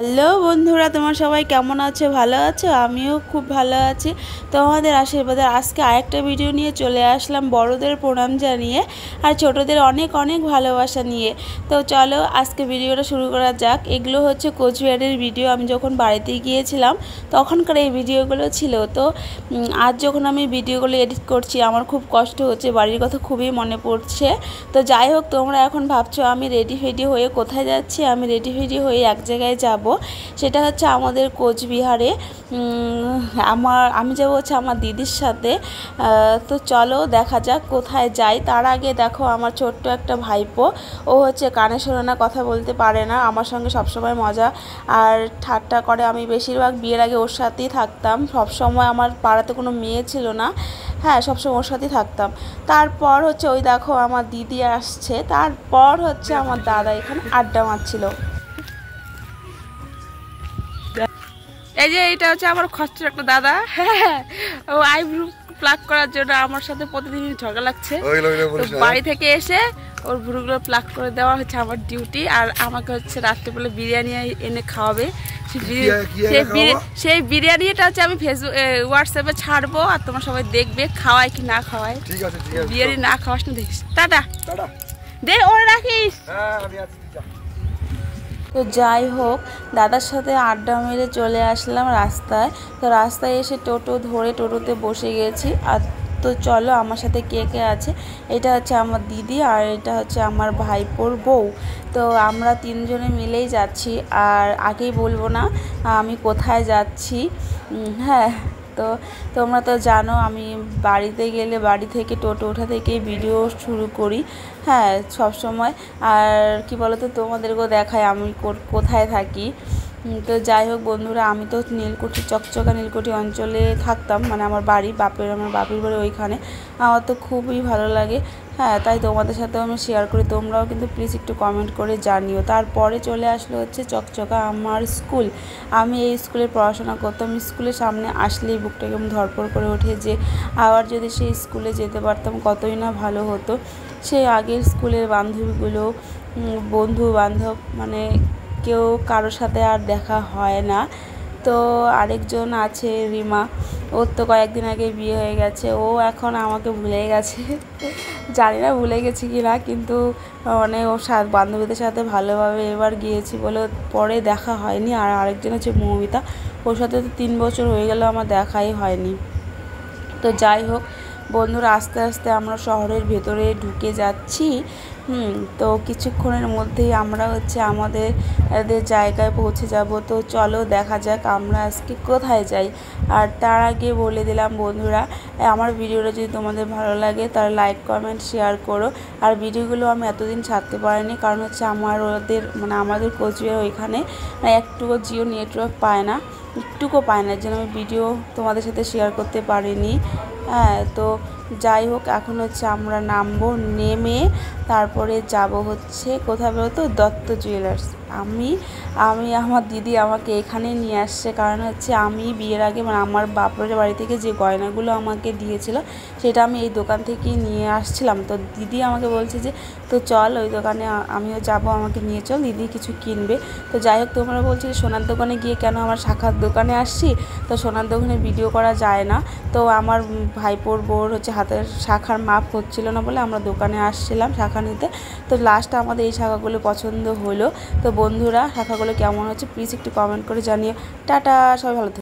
Hello বন্ধুরা, তোমার সবাই কেমন আছো? ভালো আছো? আমিও খুব ভালো আছি। তোমাদের আশীর্বাদে আজকে আরেকটা ভিডিও নিয়ে চলে আসলাম, বড়দের প্রণাম জানিয়ে আর ছোটদের অনেক অনেক ভালোবাসা নিয়ে। তো চলো আজকে ভিডিওটা শুরু করা যাক। এগুলো হচ্ছে কোচবিহারের ভিডিও। আমি যখন বাড়িতে গিয়েছিলাম তখনকার এই ভিডিওগুলো ছিল। তো আজ যখন আমি ভিডিওগুলো এডিট করছি আমার খুব কষ্ট হচ্ছে, বাড়ির কথা খুবই মনে পড়ছে। তো যাই হোক, তোমরা এখন ভাবছো আমি রেডি ফেডি হয়ে কোথায় যাচ্ছি। আমি রেডি ফেডি হয়ে এক জায়গায় যাব, সেটা হচ্ছে আমাদের কোচবিহারে। আমি যাব হচ্ছে আমার দিদির সাথে। তো চলো দেখা যাক কোথায় যাই। তার আগে দেখো আমার ছোট্ট একটা ভাইপো, ও হচ্ছে কানে শোনে না, কথা বলতে পারে না, আমার সঙ্গে সবসময় মজা আর ঠাট্টা করে। আমি বেশিরভাগ বিয়ের আগে ওর সাথেই থাকতাম, সবসময় আমার পাড়াতে কোনো মেয়ে ছিল না, হ্যাঁ সবসময় ওর সাথেই থাকতাম। তারপর হচ্ছে ওই দেখো আমার দিদি আসছে, তারপর হচ্ছে আমার দাদা এখানে আড্ডা মারছিল। এই যে এটা হচ্ছে আমার খরচের একটা দাদা, হ্যাঁ ও আইব্রু প্লাক করার জন্য আমার সাথে প্রতিদিন ঝগড়া লাগছে। বাড়ি থেকে এসে ওর ভ্রুগুলো প্লাক করে দেওয়া হচ্ছে আমার ডিউটি। আর আমাকে হচ্ছে রাত্রেবেলা বিরিয়ানি এনে খাওয়াবে। সেই বিরিয়ানিটা হচ্ছে আমি ফেসবুক হোয়াটসঅ্যাপে ছাড়বো, আর তোমার সবাই দেখবে খাওয়াই কি না খাওয়াই। বিরিয়ানি না খাওয়াস না দেখিস। টাটা দে, ওরে রাখিস। তো যাই হোক, দাদার সাথে আড্ডা মেরে চলে আসলাম রাস্তায়। তো রাস্তায় এসে টোটো ধরে টোটোতে বসে গেছি। আর তো চলো আমার সাথে কে কে আছে। এটা হচ্ছে আমার দিদি আর এটা হচ্ছে আমার ভাইপোর বউ। তো আমরা তিনজনে মিলেই যাচ্ছি। আর আগেই বলবো না আমি কোথায় যাচ্ছি। হ্যাঁ, তো তোমরা তো জানো আমি বাড়িতে গেলে বাড়ি থেকে টোটো ওঠা থেকেই ভিডিও শুরু করি, হ্যাঁ সব সময়। আর কি বলো তো, তোমাদেরকেও দেখাই আমি কোথায় থাকি। তো যাই হোক বন্ধুরা, আমি তো নীলকুঠি চকচকা নীলকুঠি অঞ্চলে থাকতাম, মানে আমার বাড়ি আমার বাপের বাড়ি ওইখানে। আমার তো খুবই ভালো লাগে, হ্যাঁ তাই তোমাদের সাথেও আমি শেয়ার করি। তোমরাও কিন্তু প্লিজ একটু কমেন্ট করে জানিও। তারপরে চলে আসলো হচ্ছে চকচকা আমার স্কুল। আমি এই স্কুলে পড়াশোনা করতাম। স্কুলের সামনে আসলেই বুকটা কেমন ধড়ফড় করে ওঠে যে আবার যদি সেই স্কুলে যেতে পারতাম কতই না ভালো হতো। সেই আগের স্কুলের বান্ধবীগুলো, বন্ধু বান্ধব, মানে কেউ কারোর সাথে আর দেখা হয় না। তো আরেকজন আছে রিমা, ওর তো কয়েকদিন আগে বিয়ে হয়ে গেছে। ও এখন আমাকে ভুলে গেছে, জানি না ভুলে গেছি কি না, কিন্তু মানে ওর সাথে বান্ধবীদের সাথে ভালোভাবে এবার গিয়েছি বলে পরে দেখা হয়নি। আর আরেকজন আছে মৌমিতা, ওর সাথে তো 3 বছর হয়ে গেল আমার দেখাই হয়নি। তো যাই হোক বন্ধুরা, আস্তে আস্তে আমরা শহরের ভেতরে ঢুকে যাচ্ছি। তো কিছুক্ষণের মধ্যেই আমরা হচ্ছে আমাদের জায়গায় পৌঁছে যাব। তো চলো দেখা যাক আমরা আজকে কোথায় যাই। আর তার আগে বলে দিলাম বন্ধুরা, আমার ভিডিওটা যদি তোমাদের ভালো লাগে তাহলে লাইক কমেন্ট শেয়ার করো। আর ভিডিওগুলো আমি এতদিন ছাড়তে পারিনি, কারণ হচ্ছে আমাদের কোচবিহার ওইখানে একটুকু জিও নেটওয়ার্ক পায় না, একটুকুও পায় না, যেন আমি ভিডিও তোমাদের সাথে শেয়ার করতে পারিনি। হ্যাঁ, তো যাই হোক এখন হচ্ছে আমরা নামবো, নেমে তারপরে যাব হচ্ছে কোথায় বলো তো, দত্ত জুয়েলার্স। আমি আমার দিদি আমাকে এখানে নিয়ে আসছে, কারণ হচ্ছে আমি বিয়ের আগে মানে আমার বাপের বাড়ি থেকে যে গয়নাগুলো আমাকে দিয়েছিল সেটা আমি এই দোকান থেকেই নিয়ে আসছিলাম। তো দিদি আমাকে বলছে যে তো চল ওই দোকানে আমিও যাব, আমাকে নিয়ে চল, দিদি কিছু কিনবে। তো যাই হোক, তোমরা বলছি সোনার দোকানে গিয়ে কেন আমার শাখার দোকানে আসছি। তো সোনার দোকানে ভিডিও করা যায় না। তো আমার ভাইপোর বোর হচ্ছে হাতের শাখার মাপ হচ্ছিল না বলে আমরা দোকানে আসছিলাম শাখা নিতে। তো লাস্টে আমাদের এই শাখাগুলো পছন্দ হলো। তো বন্ধুরা শাখাগুলো কেমন হচ্ছে প্লিজ একটু কমেন্ট করে জানিও। টাটা, সবাই ভালো থাকো।